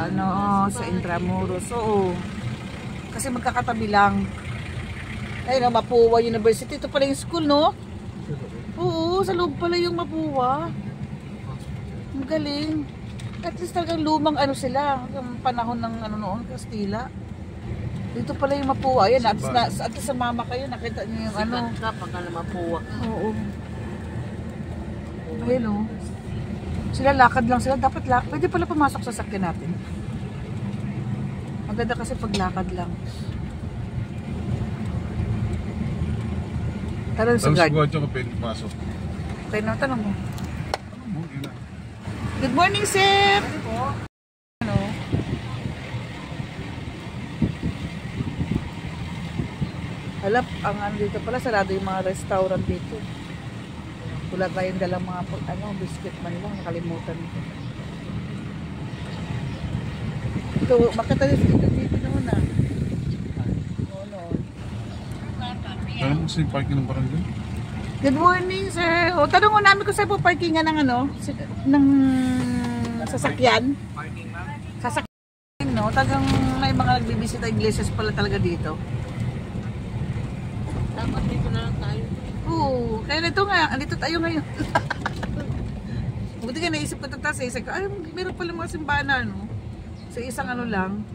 ano, sa Intramuros. Oo. Kasi magkakatabi lang. Ayun, Mapua University. Ito pala yung school, no? Oo, sa loob pala yung Mapua. Ang galing. At least talagang lumang ano sila. Yung panahon ng ano noon, Kastila. Dito pala yung Mapua. Ayan, at least sa mama kayo, nakita niyo yung ano. Sikat ka pagka na Mapua. Oo. Ayun, oh. Sila lakad lang sila. Dapat pwede pala pumasok sa sakyan natin. Maganda kasi paglakad lang. Tanong sa guard. Tapos ko pwede pumasok. Okay na, tanong mo. Good morning, sir! Ano? Alap, ang ano dito pala, sarado yung mga restaurant dito. Wala tayong dalang mga biscuit man lang, nakalimutan ko. Ito, makita dito naman na. No. Kaya mo kasi parking ng barangay? Good morning, sir. O, tanong ko namin kung saan po parkingan ng ano, ng sasakyan. Sasakyan, no? Tagang may mga nagbibisita iglesias pala talaga dito. Dapat dito na lang tayo. Oo, kaya nito nga, andito tayo ngayon. Buti nga naisip ko ito tayo sa isa ko, ay, meron pala mga simbahan na, no? Sa isang ano lang.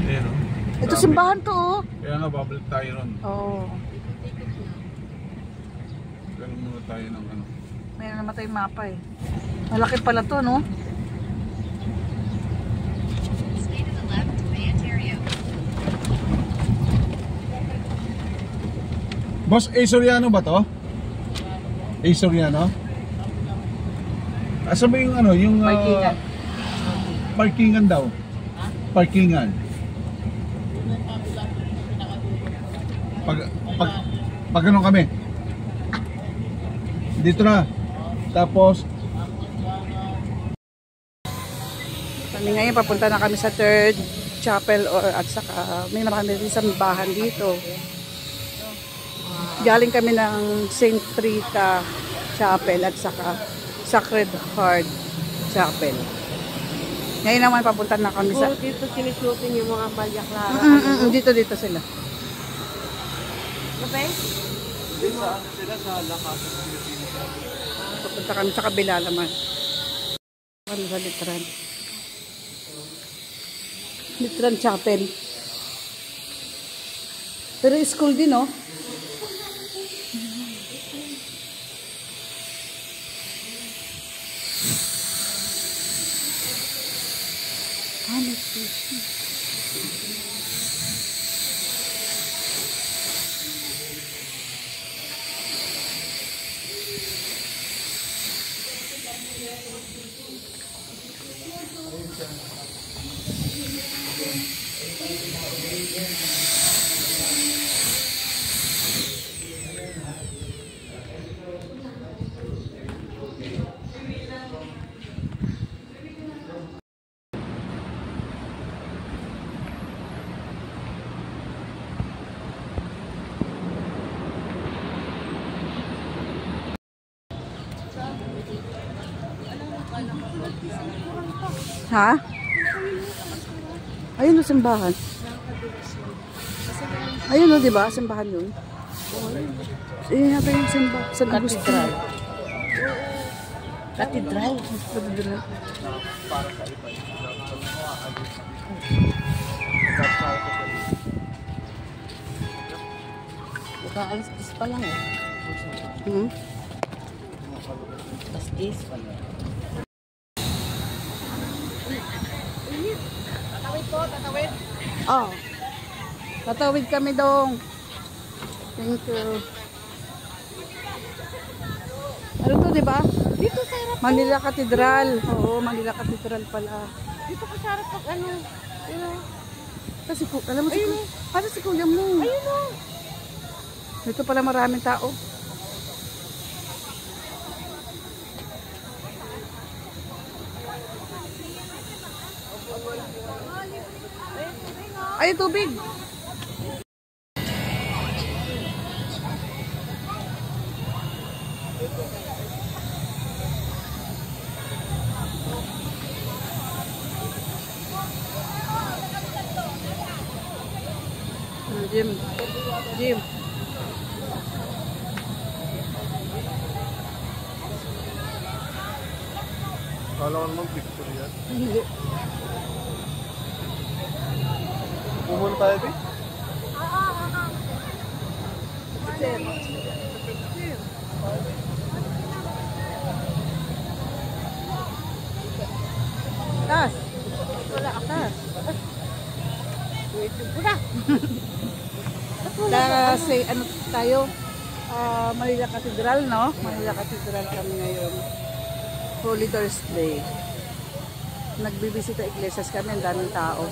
Ayan, no? Ito simbahan to, oh. Kaya nga, babalik tayo ron. Oo. Ganun muna tayo ng ano. Mayroon naman tayong mapa eh. Malaki pala to, no? Boss, Soriano ba to? Soriano? Asa ba yung ano? Yung Parkingan. Parkingan daw. Parkingan. Pag ano kami? Dito na. Tapos Kami ngayon papunta na kami sa third chapel at saka may marami rin sambahan dito. Galing kami ng St. Rita Chapel at saka Sacred Heart Chapel. Ngayon naman papunta na kami sa... Dito sinishooting yung mga balyaklara. Dito sila. Okay? sila sa lakas. Papunta kami sa kabila naman. Kami sa Litran. Litran Chapel. Pero school din, oh. Ha? Ayun o, simbahan. Ayun o, diba? Simbahan yun. Eh, haba yung simbahan. San Agustin. Katedral. Katedral. Alas-10 pa lang eh. Alas-10 pa lang. Tatawid. Oh. Tatawid kami dong. Thank you. Ano to, di ba? Dito sa harap. Manila Cathedral. Oo, Manila Cathedral pala. Dito ko sa harap pag ano. Kasi alam mo para si kuya mo. Ayun o. Dito pala maraming tao. Ay, tubig. Jim. Jim. Kala ko naman picture yan. Hindi. Pumunta tayo din. Tas. Wala ka tas. Wala. Kasi ano tayo? Manila Cathedral, no? Manila Cathedral kami ngayon. Holy Thursday. Nagbibisita iglesias kami, ang daming tao.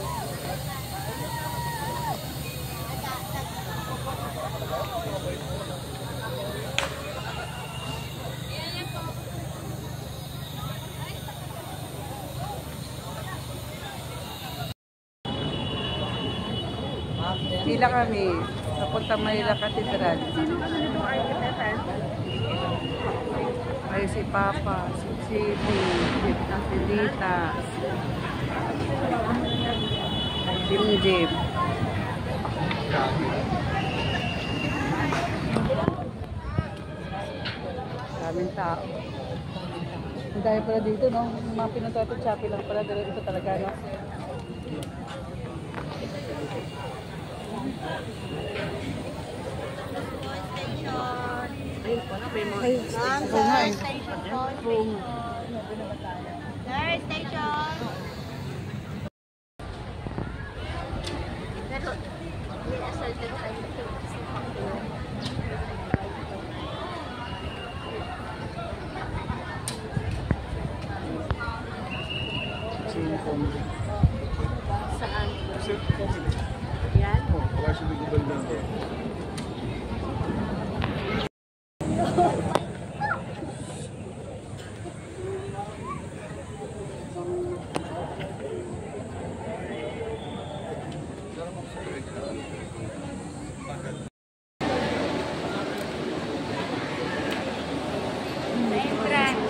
Pila kami, papunta Manila Cathedral. Ay si Papa, si Chidi, si Dita, Jim. Daming tao. Ang dahil pala dito, no? Yung mga pinuntato Chapi lang pala, dito talaga, no? Ay, oo nga eh. Oo nga. Third station. Pero, may assaulted tayo. Saan? Yan? Oh, wala siya nagubal na ito.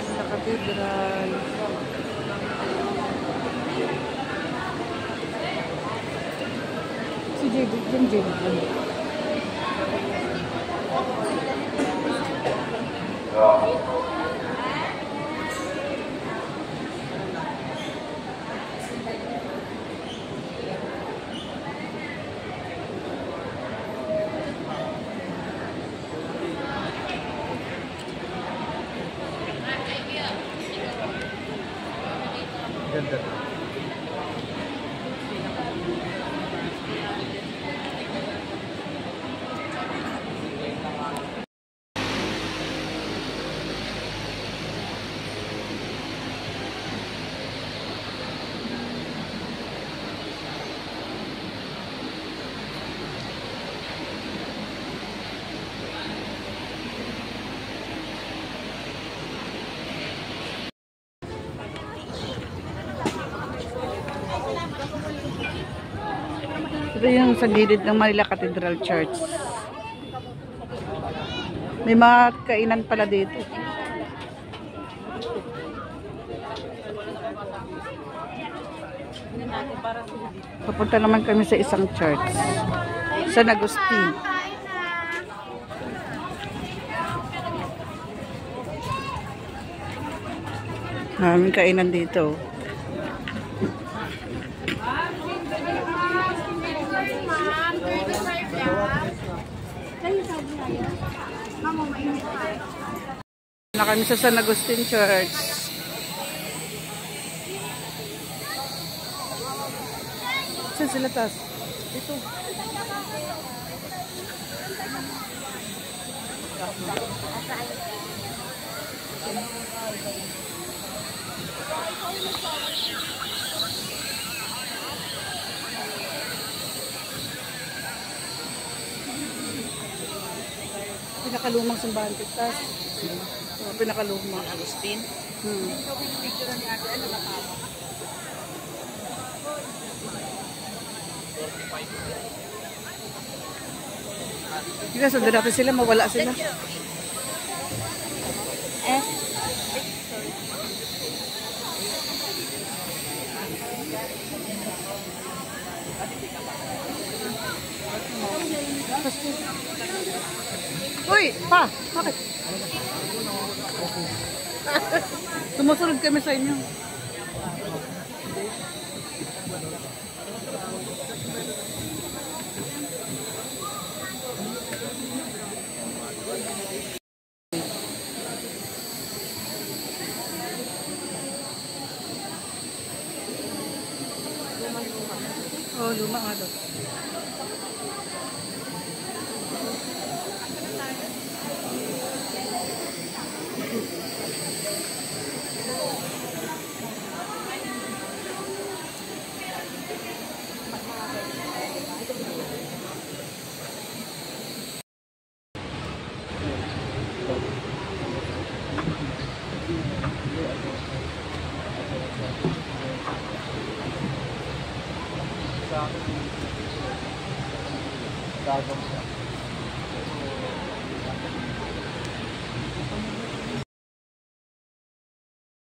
Sa Cathedral. Si Jim. Ganda. Ito yung sa gilid ng Manila Cathedral Church. May mga kainan pala dito. Papunta naman kami sa isang church. San Agustin. Maraming kainan dito. Na kami sa San Agustin Church. Saan sila tas? Ito. Pinakalumang simbahan tas. Pinakalumang Agustin. Hindi, sundan natin sila, mawala sila. Uy, pa, bakit? Sumusunod kami sa inyo. Oh, luma nga daw. Gagawin siya.